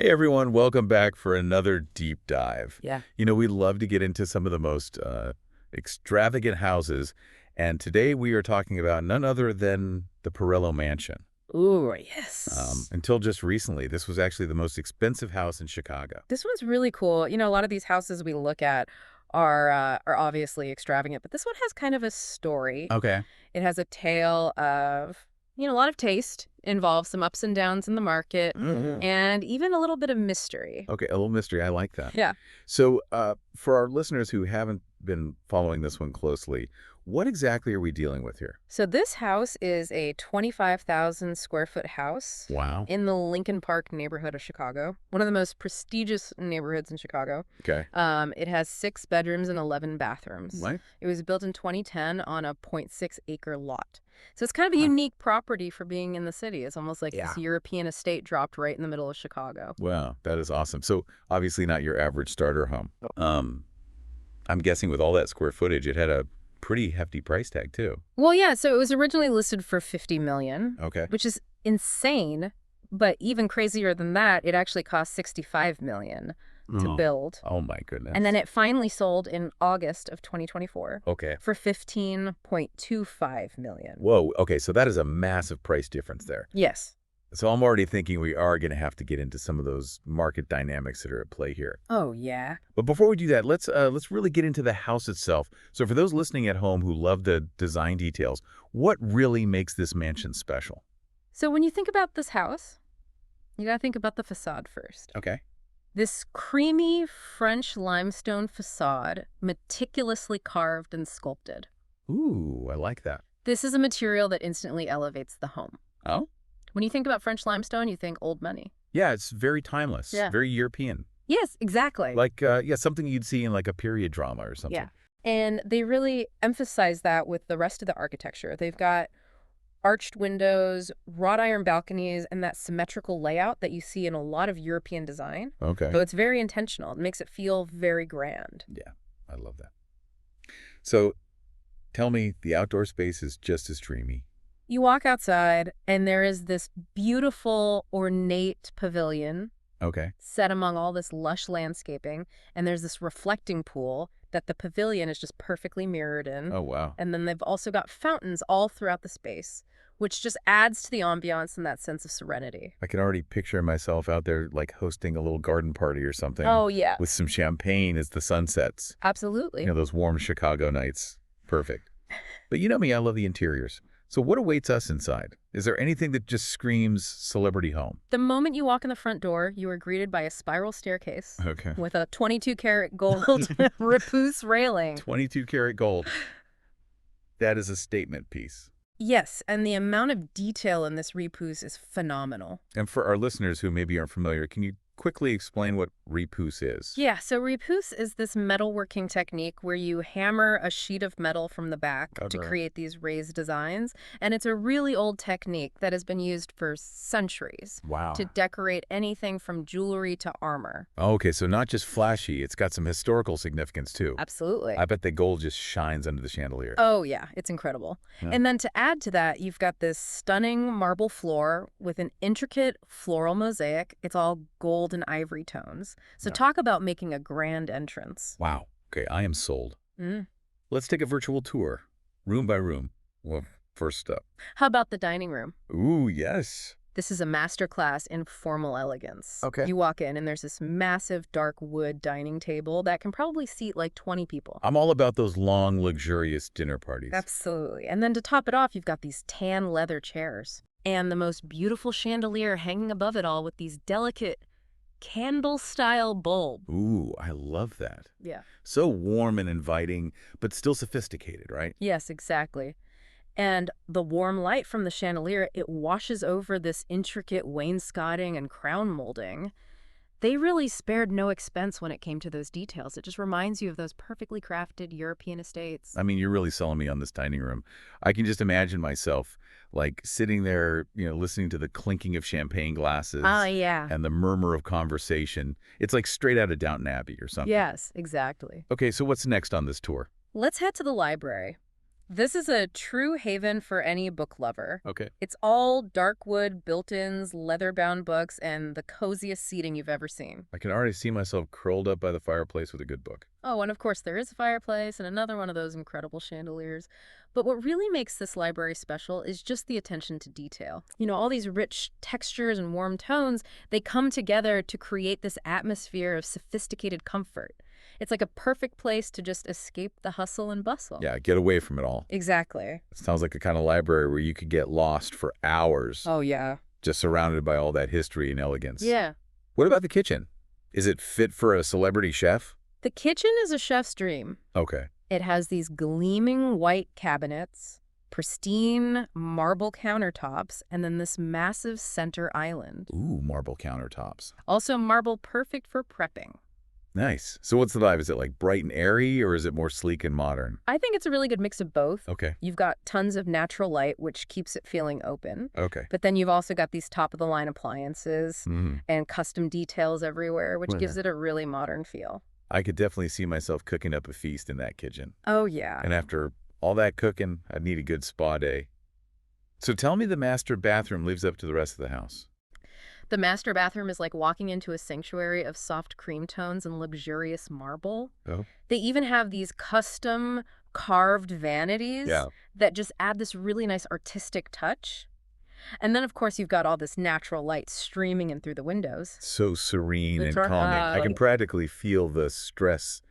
Hey everyone, welcome back for another deep dive. Yeah. We love to get into some of the most extravagant houses, and today we are talking about none other than the Perillo Mansion. Ooh, yes. Until just recently, this was actually the most expensive house in Chicago. This one's really cool. A lot of these houses we look at are obviously extravagant, but this one has kind of a story. Okay. It has a tale of, a lot of taste, involves some ups and downs in the market, and even a little bit of mystery. Okay, a little mystery. I like that. Yeah. So for our listeners who haven't been following this one closely, what exactly are we dealing with here? So this house is a 25,000 square foot house Wow. in the Lincoln Park neighborhood of Chicago, one of the most prestigious neighborhoods in Chicago. Okay. It has 6 bedrooms and 11 bathrooms. What? It was built in 2010 on a 0.6-acre lot. So it's kind of a Huh. unique property for being in the city. It's almost like Yeah. this European estate dropped right in the middle of Chicago. Wow, that is awesome. So obviously not your average starter home. I'm guessing with all that square footage, it had a pretty hefty price tag too. Well, yeah, so it was originally listed for $50 million, Okay. which is insane. But even crazier than that, it actually cost $65 million to Oh. build. Oh my goodness. And then it finally sold in August of 2024 Okay. for $15.25 million. Whoa. Okay. So that is a massive price difference there. Yes. So I'm already thinking we are going to have to get into some of those market dynamics that are at play here. Oh, yeah. But before we do that, let's really get into the house itself. So for those listening at home who love the design details, what really makes this mansion special? So when you think about this house, you gotta think about the facade first. Okay. This creamy French limestone facade, meticulously carved and sculpted. Ooh, I like that. This is a material that instantly elevates the home. Oh? When you think about French limestone, you think old money. Yeah, it's very timeless. Yeah. Very European. Yes, exactly. Like, something you'd see in like a period drama or something. Yeah. And they really emphasize that with the rest of the architecture. They've got arched windows, wrought iron balconies, and that symmetrical layout that you see in a lot of European design. Okay. So it's very intentional. It makes it feel very grand. Yeah, I love that. So tell me, the outdoor space is just as dreamy. You walk outside, and there is this beautiful, ornate pavilion Okay. set among all this lush landscaping, and there's this reflecting pool that the pavilion is just perfectly mirrored in. Oh, wow. And then they've also got fountains all throughout the space, which just adds to the ambiance and that sense of serenity. I can already picture myself out there like hosting a little garden party or something. Oh, yeah. With some champagne as the sun sets. Absolutely. Those warm Chicago nights. Perfect. But you know me, I love the interiors. So what awaits us inside? Is there anything that just screams celebrity home? The moment you walk in the front door, you are greeted by a spiral staircase Okay. with a 22-karat gold Repousse railing. 22 karat gold. That is a statement piece. Yes, and the amount of detail in this Repousse is phenomenal. And for our listeners who maybe aren't familiar, can you quickly explain what repousse is? Yeah, so repousse is this metalworking technique where you hammer a sheet of metal from the back to Okay. create these raised designs. And it's a really old technique that has been used for centuries Wow. to decorate anything from jewelry to armor. Okay, so not just flashy, it's got some historical significance too. Absolutely. I bet the gold just shines under the chandelier. Oh, yeah, it's incredible. Yeah. And then to add to that, you've got this stunning marble floor with an intricate floral mosaic. It's all gold and ivory tones. So Yeah. talk about making a grand entrance. Wow. Okay, I am sold. Mm. Let's take a virtual tour, room by room. Well, first up. How about the dining room? Ooh, yes. This is a masterclass in formal elegance. Okay. You walk in and there's this massive dark wood dining table that can probably seat like 20 people. I'm all about those long, luxurious dinner parties. Absolutely. And then to top it off, you've got these tan leather chairs and the most beautiful chandelier hanging above it all with these delicate candle-style bulbs. Ooh, I love that. Yeah. So warm and inviting, but still sophisticated, right? Yes, exactly. And the warm light from the chandelier, it washes over this intricate wainscoting and crown molding. They really spared no expense when it came to those details. It just reminds you of those perfectly crafted European estates. I mean, you're really selling me on this dining room. I can just imagine myself like sitting there, listening to the clinking of champagne glasses Oh, yeah. and the murmur of conversation. It's like straight out of Downton Abbey or something. Yes, exactly. Okay, so what's next on this tour? Let's head to the library. This is a true haven for any book lover. Okay. It's all dark wood, built-ins, leather-bound books, and the coziest seating you've ever seen. I can already see myself curled up by the fireplace with a good book. Oh, and of course there is a fireplace and another one of those incredible chandeliers. But what really makes this library special is just the attention to detail. You know, all these rich textures and warm tones, they come together to create this atmosphere of sophisticated comfort. It's like a perfect place to just escape the hustle and bustle. Yeah, get away from it all. Exactly. It sounds like the kind of library where you could get lost for hours, Oh, yeah. just surrounded by all that history and elegance. Yeah. What about the kitchen? Is it fit for a celebrity chef? The kitchen is a chef's dream. Okay. It has these gleaming white cabinets, pristine marble countertops, and then this massive center island. Ooh, marble countertops. Also marble perfect for prepping. Nice. So what's the vibe? Is it like bright and airy, or is it more sleek and modern? I think it's a really good mix of both. Okay. You've got tons of natural light, which keeps it feeling open. Okay. But then you've also got these top-of-the-line appliances Mm-hmm. and custom details everywhere, which Well, gives it a really modern feel. I could definitely see myself cooking up a feast in that kitchen. Oh, yeah. And after all that cooking, I'd need a good spa day. So tell me the master bathroom lives up to the rest of the house. The master bathroom is like walking into a sanctuary of soft cream tones and luxurious marble. Oh. They even have these custom carved vanities Yeah. that just add this really nice artistic touch. And then, of course, you've got all this natural light streaming in through the windows. So serene and It's our calming. I can house. practically feel the stress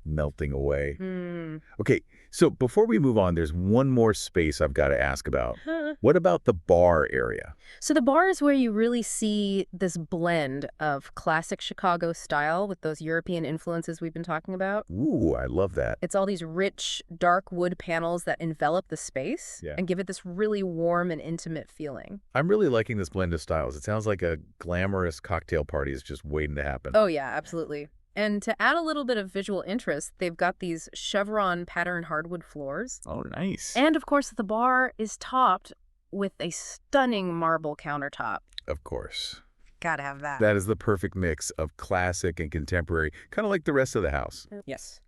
melting away. Hmm. Okay, so before we move on, there's one more space I've got to ask about. What about the bar area? So the bar is where you really see this blend of classic Chicago style with those European influences we've been talking about. Ooh, I love that. It's all these rich, dark wood panels that envelop the space Yeah. and give it this really warm and intimate feeling. I'm really liking this blend of styles. It sounds like a glamorous cocktail party is just waiting to happen. Oh, yeah, absolutely. And to add a little bit of visual interest, they've got these chevron pattern hardwood floors. Oh, nice. And of course, the bar is topped with a stunning marble countertop. Of course. Gotta have that. That is the perfect mix of classic and contemporary, kind of like the rest of the house. Yes.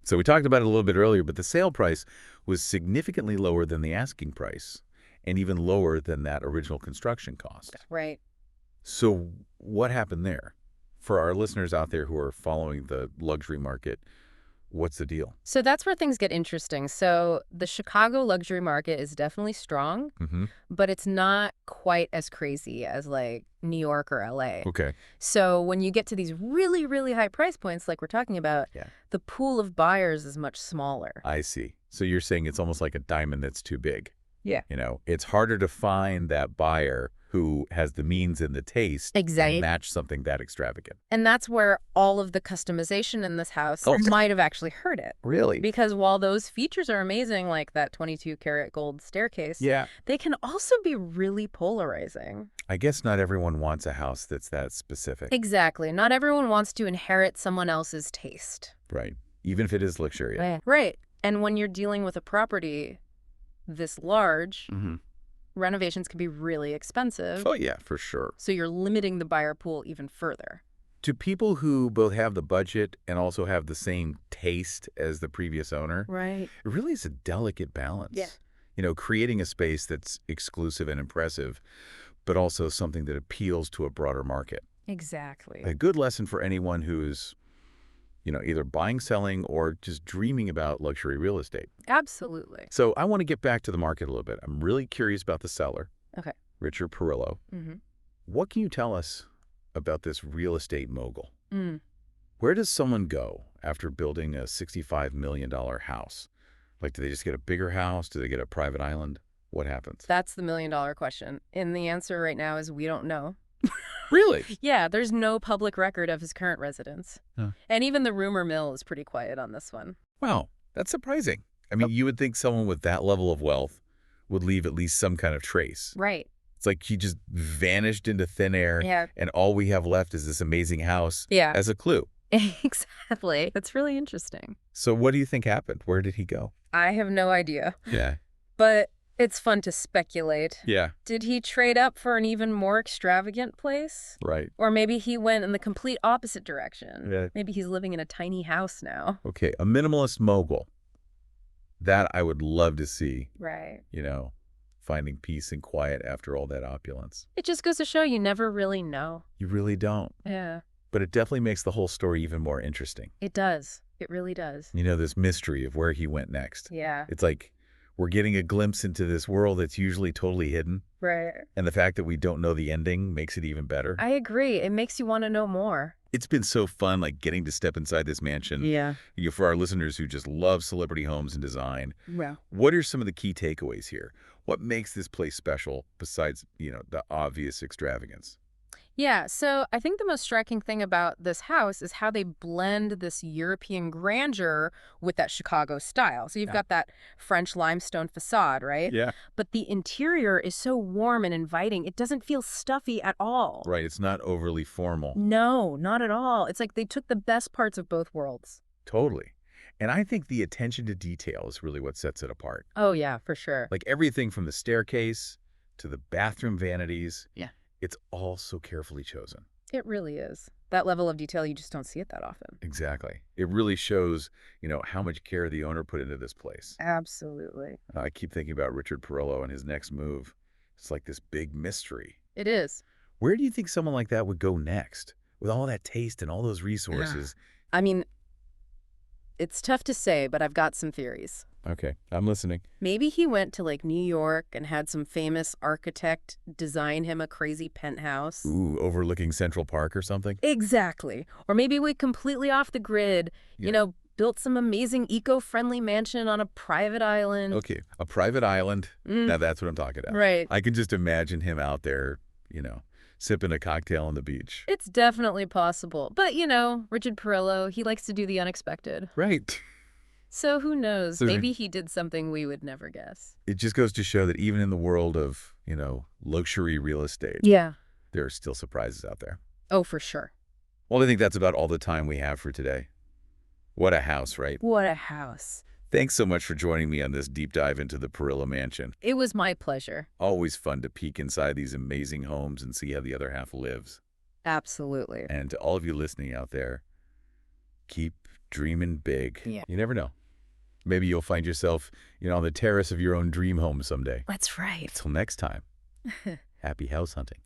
So we talked about it a little bit earlier, but the sale price was significantly lower than the asking price and even lower than that original construction cost. Right. So what happened there? For our listeners out there who are following the luxury market, what's the deal? So that's where things get interesting. So the Chicago luxury market is definitely strong, Mm-hmm. but it's not quite as crazy as like New York or LA. Okay. So when you get to these really, really high price points like we're talking about, Yeah. the pool of buyers is much smaller. I see. So you're saying it's almost like a diamond that's too big. Yeah. You know, it's harder to find that buyer who has the means and the taste Exactly. to match something that extravagant. And that's where all of the customization in this house Oh. might have actually hurt it. Really? Because while those features are amazing, like that 22 karat gold staircase, Yeah. they can also be really polarizing. I guess not everyone wants a house that's that specific. Exactly. Not everyone wants to inherit someone else's taste. Right. Even if it is luxurious. Right. And when you're dealing with a property this large, Mm-hmm. renovations can be really expensive. Oh, yeah, for sure. So you're limiting the buyer pool even further. To people who both have the budget and also have the same taste as the previous owner, Right. it really is a delicate balance. Yeah. You know, creating a space that's exclusive and impressive, but also something that appeals to a broader market. Exactly. A good lesson for anyone who's, you know, either buying, selling, or just dreaming about luxury real estate. Absolutely. So I want to get back to the market a little bit. I'm really curious about the seller, Okay. Richard Perillo. Mm-hmm. What can you tell us about this real estate mogul? Mm. Where does someone go after building a $65 million house? Like, do they just get a bigger house? Do they get a private island? What happens? That's the million-dollar question. And the answer right now is we don't know. Really? Yeah, there's no public record of his current residence. Huh. And even the rumor mill is pretty quiet on this one. Wow, that's surprising. I mean, you would think someone with that level of wealth would leave at least some kind of trace. Right. It's like he just vanished into thin air, Yeah. and all we have left is this amazing house Yeah. as a clue. Exactly. That's really interesting. So what do you think happened? Where did he go? I have no idea. Yeah. But it's fun to speculate. Yeah. Did he trade up for an even more extravagant place? Right. Or maybe he went in the complete opposite direction. Yeah. Maybe he's living in a tiny house now. Okay. A minimalist mogul. That I would love to see, Right. finding peace and quiet after all that opulence. It just goes to show you never really know. You really don't. Yeah. But it definitely makes the whole story even more interesting. It does. It really does. This mystery of where he went next. Yeah. It's like we're getting a glimpse into this world that's usually totally hidden. Right. And the fact that we don't know the ending makes it even better. I agree. It makes you want to know more. It's been so fun, getting to step inside this mansion. Yeah. For our listeners who just love celebrity homes and design, Yeah. what are some of the key takeaways here? What makes this place special besides, the obvious extravagance? Yeah, so I think the most striking thing about this house is how they blend this European grandeur with that Chicago style. So you've got that French limestone facade, right? Yeah. But the interior is so warm and inviting. It doesn't feel stuffy at all. Right. It's not overly formal. No, not at all. It's like they took the best parts of both worlds. Totally. And I think the attention to detail is really what sets it apart. Oh, yeah, for sure. Everything from the staircase to the bathroom vanities. Yeah. It's all so carefully chosen. It really is. That level of detail, you just don't see it that often. Exactly. It really shows, how much care the owner put into this place. Absolutely. I keep thinking about Richard Perillo and his next move. It's like this big mystery. It is. Where do you think someone like that would go next? With all that taste and all those resources? I mean, it's tough to say, but I've got some theories. Okay, I'm listening. Maybe he went to New York and had some famous architect design him a crazy penthouse. Ooh, overlooking Central Park or something? Exactly. Or maybe we completely off the grid, built some amazing eco-friendly mansion on a private island. Okay, a private island. Now that's what I'm talking about. Right. I can just imagine him out there, sipping a cocktail on the beach. It's definitely possible. But, Richard Perillo, he likes to do the unexpected. Right. So who knows? Maybe he did something we would never guess. It just goes to show that even in the world of, luxury real estate, Yeah. there are still surprises out there. Oh, for sure. Well, I think that's about all the time we have for today. What a house, right? What a house. Thanks so much for joining me on this deep dive into the Perillo Mansion. It was my pleasure. Always fun to peek inside these amazing homes and see how the other half lives. Absolutely. And to all of you listening out there, keep dreaming big. Yeah. You never know. Maybe you'll find yourself, on the terrace of your own dream home someday. That's right. Till next time, happy house hunting.